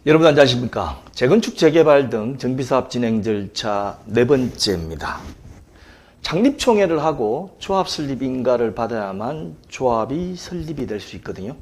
여러분 안녕하십니까. 재건축, 재개발 등 정비사업 진행 절차 네 번째입니다. 창립총회를 하고 조합 설립 인가를 받아야만 조합이 설립이 될 수 있거든요.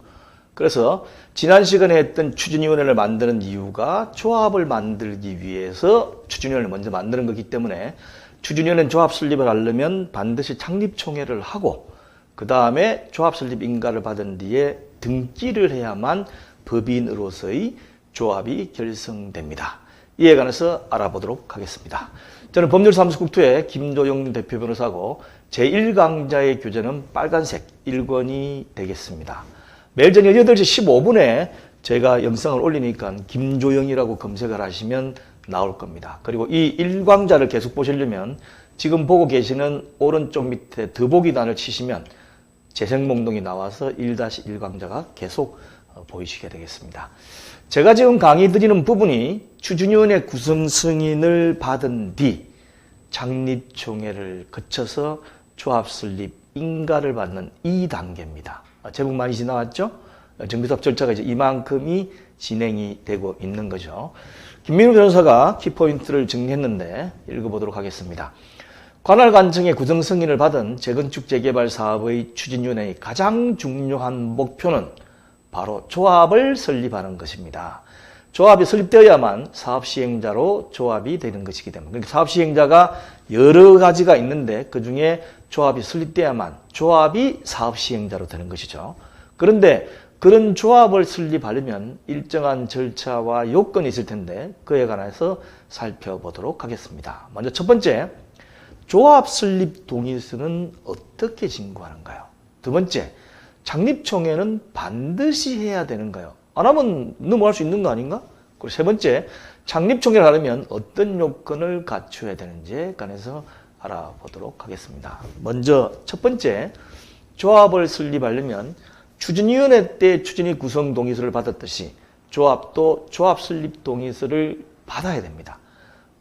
그래서 지난 시간에 했던 추진위원회를 만드는 이유가 조합을 만들기 위해서 추진위원회를 먼저 만드는 거기 때문에 추진위원회는 조합 설립을 하려면 반드시 창립총회를 하고 그 다음에 조합 설립 인가를 받은 뒤에 등기를 해야만 법인으로서의 조합이 결성됩니다. 이에 관해서 알아보도록 하겠습니다. 저는 법률사무소국토의 김도영 대표 변호사고 제1강좌의 교재는 빨간색 1권이 되겠습니다. 매일 저녁 8시 15분에 제가 영상을 올리니까 김조영이라고 검색을 하시면 나올 겁니다. 그리고 이 1강좌를 계속 보시려면 지금 보고 계시는 오른쪽 밑에 더보기란을 치시면 재생 목록이 나와서 1-1강좌가 계속 보이시게 되겠습니다. 제가 지금 강의 드리는 부분이 추진위원회 구성 승인을 받은 뒤 창립총회를 거쳐서 조합 설립 인가를 받는 2단계입니다. 제목 많이 지나왔죠? 정비사업 절차가 이제 이만큼이 진행이 되고 있는 거죠. 김민우 변호사가 키포인트를 정리했는데 읽어보도록 하겠습니다. 관할 관청의 구성 승인을 받은 재건축 재개발 사업의 추진위원회의 가장 중요한 목표는 바로 조합을 설립하는 것입니다. 조합이 설립되어야만 사업 시행자로 조합이 되는 것이기 때문에 그러니까 사업 시행자가 여러 가지가 있는데 그 중에 조합이 설립되어야만 조합이 사업 시행자로 되는 것이죠. 그런데 그런 조합을 설립하려면 일정한 절차와 요건이 있을 텐데 그에 관해서 살펴보도록 하겠습니다. 먼저 첫 번째, 조합 설립 동의서는 어떻게 진구하는가요? 두 번째, 창립총회는 반드시 해야 되는가요? 안 하면 넘어갈 수 있는 거 아닌가? 그리고 세 번째, 창립총회를 하려면 어떤 요건을 갖춰야 되는지에 관해서 알아보도록 하겠습니다. 먼저 첫 번째, 조합을 설립하려면 추진위원회 때 추진위 구성 동의서를 받았듯이 조합도 조합 설립 동의서를 받아야 됩니다.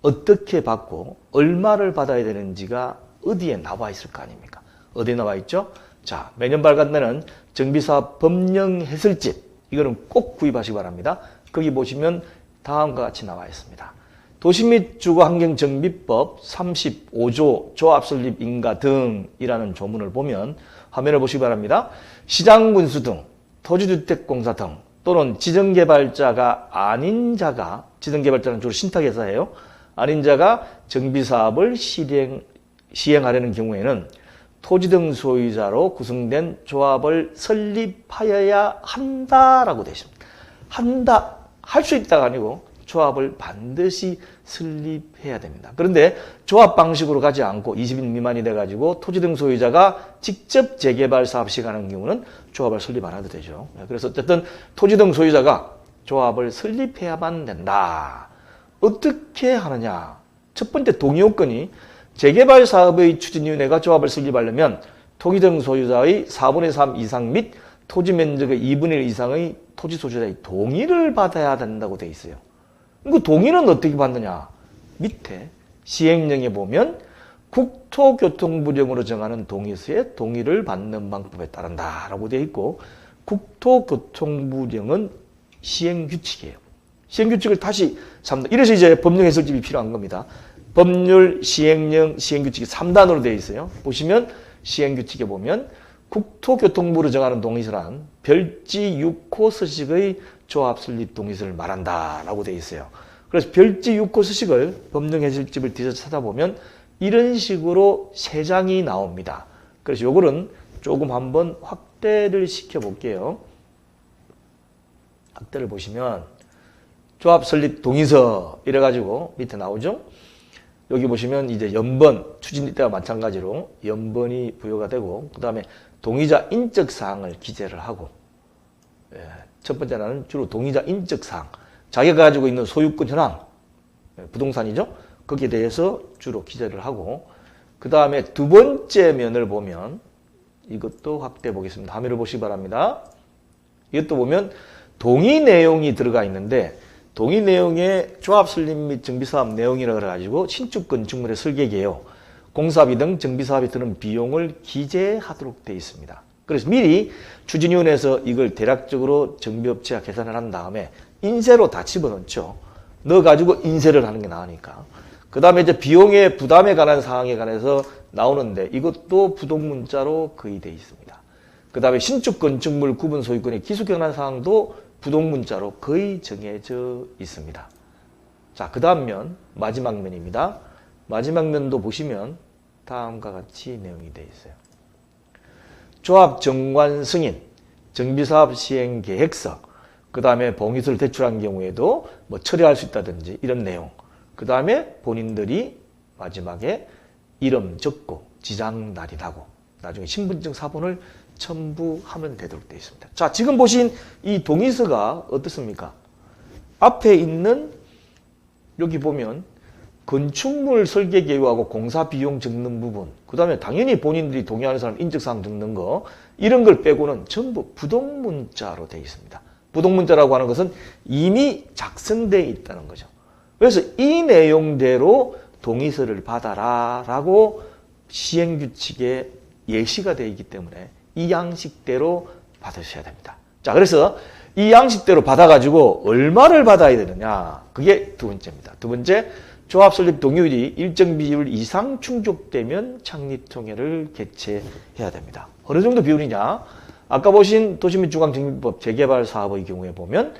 어떻게 받고 얼마를 받아야 되는지가 어디에 나와 있을 거 아닙니까? 어디에 나와 있죠? 자, 매년 발간되는 정비사업 법령 해설집, 이거는 꼭 구입하시기 바랍니다. 거기 보시면 다음과 같이 나와 있습니다. 도시 및 주거환경정비법 35조 조합설립 인가 등이라는 조문을 보면 화면을 보시기 바랍니다. 시장군수 등 토지주택공사 등 또는 지정개발자가 아닌 자가, 지정개발자는 주로 신탁회사예요. 아닌 자가 정비사업을 시행하려는 경우에는 토지 등 소유자로 구성된 조합을 설립하여야 한다라고 되어 있습니다. 한다, 할 수 있다가 아니고 조합을 반드시 설립해야 됩니다. 그런데 조합 방식으로 가지 않고 20인 미만이 돼가지고 토지 등 소유자가 직접 재개발 사업 시행하는 경우는 조합을 설립 안 해도 되죠. 그래서 어쨌든 토지 등 소유자가 조합을 설립해야만 된다. 어떻게 하느냐? 첫 번째 동의 요건이 재개발 사업의 추진위원회가 조합을 설립하려면 토지 등 소유자의 4분의 3 이상 및 토지 면적의 2분의 1 이상의 토지 소유자의 동의를 받아야 된다고 되어 있어요. 그 동의는 어떻게 받느냐? 밑에 시행령에 보면 국토교통부령으로 정하는 동의서에 동의를 받는 방법에 따른다라고 되어 있고 국토교통부령은 시행규칙이에요. 시행규칙을 다시 이래서 이제 법령 해설집이 필요한 겁니다. 법률, 시행령, 시행규칙이 3단으로 되어 있어요. 보시면 시행규칙에 보면 국토교통부로 정하는 동의서란 별지 6호 서식의 조합 설립 동의서를 말한다라고 되어 있어요. 그래서 별지 6호 서식을 법령 해설집을 뒤져서 찾아보면 이런 식으로 3장이 나옵니다. 그래서 요거는 조금 한번 확대를 시켜볼게요. 확대를 보시면 조합 설립 동의서 이래가지고 밑에 나오죠. 여기 보시면 이제 연번, 추진위 때와 마찬가지로 연번이 부여가 되고 그 다음에 동의자 인적사항을 기재를 하고 첫 번째는 주로 동의자 인적사항, 자기가 가지고 있는 소유권 현황, 부동산이죠. 거기에 대해서 주로 기재를 하고 그 다음에 두 번째 면을 보면 이것도 확대해 보겠습니다. 화면을 보시기 바랍니다. 이것도 보면 동의 내용이 들어가 있는데 동의 내용에 조합 설립 및 정비사업 내용이라 그래가지고 신축 건축물의 설계개요, 공사비 등 정비사업에 드는 비용을 기재하도록 되어 있습니다. 그래서 미리 추진위원회에서 이걸 대략적으로 정비업체가 계산을 한 다음에 인쇄로 다 집어넣죠. 넣어가지고 인쇄를 하는 게 나으니까. 그 다음에 이제 비용의 부담에 관한 사항에 관해서 나오는데 이것도 부동문자로 거의 돼 있습니다. 그 다음에 신축 건축물 구분 소유권의 기술경한 사항도 부동문자로 거의 정해져 있습니다. 자, 그 다음 면, 마지막 면입니다. 마지막 면도 보시면 다음과 같이 내용이 되어 있어요. 조합 정관 승인, 정비사업 시행 계획서, 그 다음에 봉의서를 제출한 경우에도 뭐 처리할 수 있다든지 이런 내용. 그 다음에 본인들이 마지막에 이름 적고 지장 날인하고 나중에 신분증 사본을 첨부하면 되도록 되어 있습니다. 자, 지금 보신 이 동의서가 어떻습니까? 앞에 있는 여기 보면 건축물 설계 계획하고 공사 비용 적는 부분, 그 다음에 당연히 본인들이 동의하는 사람 인적사항 적는 거, 이런 걸 빼고는 전부 부동문자로 되어 있습니다. 부동문자라고 하는 것은 이미 작성되어 있다는 거죠. 그래서 이 내용대로 동의서를 받아라 라고 시행규칙에 예시가 되어 있기 때문에 이 양식대로 받으셔야 됩니다. 자, 그래서 이 양식대로 받아가지고 얼마를 받아야 되느냐, 그게 두 번째입니다. 두 번째, 조합 설립 동의율이 일정 비율 이상 충족되면 창립총회를 개최해야 됩니다. 어느 정도 비율이냐? 아까 보신 도시및주거정비법 재개발 사업의 경우에 보면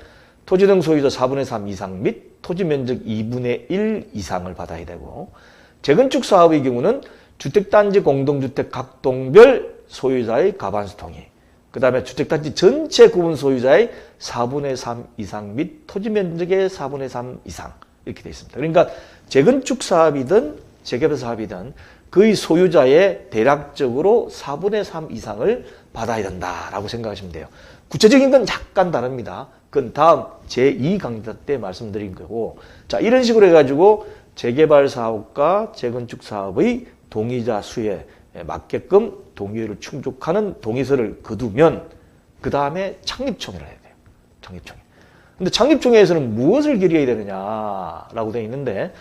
토지 등 소유자 4분의 3 이상 및 토지 면적 2분의 1 이상을 받아야 되고, 재건축 사업의 경우는 주택단지 공동주택 각 동별 소유자의 과반수 동의, 그 다음에 주택단지 전체 구분 소유자의 4분의 3 이상 및 토지 면적의 4분의 3 이상 이렇게 되어 있습니다. 그러니까 재건축 사업이든 재개발 사업이든 그의 소유자의 대략적으로 4분의 3 이상을 받아야 된다라고 생각하시면 돼요. 구체적인 건 약간 다릅니다. 그건 다음 제2강좌 때 말씀드린 거고, 자, 이런 식으로 해가지고 재개발 사업과 재건축 사업의 동의자 수에 맞게끔 동의율을 충족하는 동의서를 거두면 그 다음에 창립총회를 해야 돼요. 창립총회. 근데 창립총회에서는 무엇을 결의해야 되느냐라고 되어 있는데,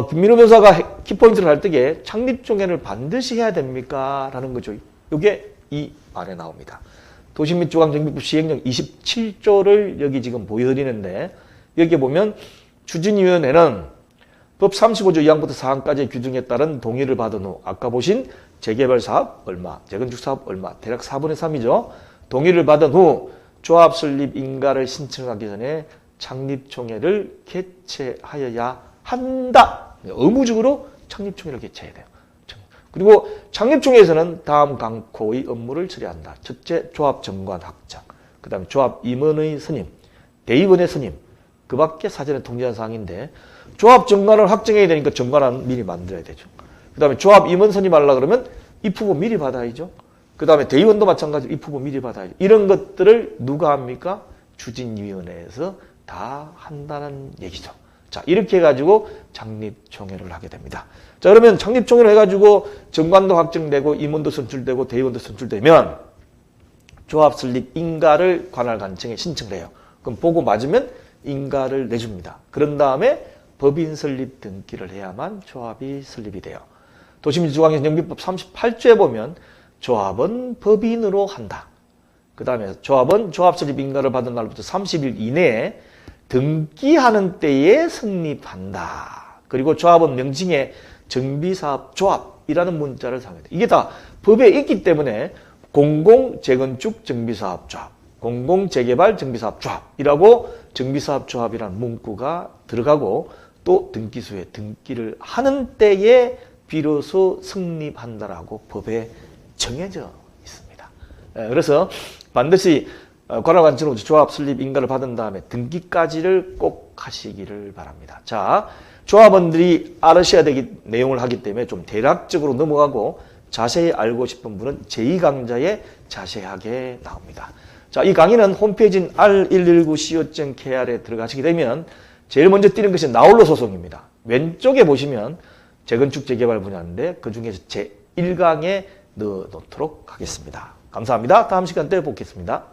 김민호 변호사가 키포인트를 할 때에 창립총회를 반드시 해야 됩니까? 라는 거죠. 이게 이 말에 나옵니다. 도시 및 주거정비법 시행령 27조를 여기 지금 보여드리는데, 여기 보면 추진위원회는 법 35조 2항부터 4항까지의 규정에 따른 동의를 받은 후, 아까 보신 재개발 사업 얼마, 재건축 사업 얼마, 대략 4분의 3이죠. 동의를 받은 후 조합 설립 인가를 신청하기 전에 창립총회를 개최하여야 한다. 의무적으로 창립총회를 개최해야 돼요. 그리고 창립총회에서는 다음 강코의 업무를 처리한다. 첫째, 조합 정관 확정, 그 다음에 조합 임원의 선임, 대의원의 선임, 그 밖에 사전에 통지한 사항인데, 조합 정관을 확정해야 되니까 정관은 미리 만들어야 되죠. 그 다음에 조합 임원 선임하려고 그러면 입후보 미리 받아야죠. 그 다음에 대의원도 마찬가지로 입후보 미리 받아야죠. 이런 것들을 누가 합니까? 추진위원회에서 다 한다는 얘기죠. 자, 이렇게 해가지고 창립총회를 하게 됩니다. 자, 그러면 창립총회를 해가지고 정관도 확정되고 임원도 선출되고 대의원도 선출되면 조합 설립 인가를 관할관청에 신청을 해요. 그럼 보고 맞으면 인가를 내줍니다. 그런 다음에 법인 설립 등기를 해야만 조합이 설립이 돼요. 도시민주주거정비법 38조에 보면 조합은 법인으로 한다. 그 다음에 조합은 조합 설립 인가를 받은 날부터 30일 이내에 등기하는 때에 성립한다. 그리고 조합은 명칭에 정비사업 조합이라는 문자를 사용해야 돼. 이게 다 법에 있기 때문에 공공재건축 정비사업 조합, 공공재개발 정비사업 조합이라고 정비사업 조합이라는 문구가 들어가고, 또 등기소에 등기를 하는 때에 비로소 성립한다라고 법에 정해져 있습니다. 그래서 반드시 관할관청으로 조합 설립 인가를 받은 다음에 등기까지를 꼭 하시기를 바랍니다. 자, 조합원들이 알으셔야 되기 내용을 하기 때문에 좀 대략적으로 넘어가고 자세히 알고 싶은 분은 제2강좌에 자세하게 나옵니다. 자, 이 강의는 홈페이지인 r119co.kr에 들어가시게 되면 제일 먼저 띄는 것이 나홀로 소송입니다. 왼쪽에 보시면 재건축 재개발 분야인데 그 중에서 제1강에 넣어 놓도록 하겠습니다. 감사합니다. 다음 시간 때 뵙겠습니다.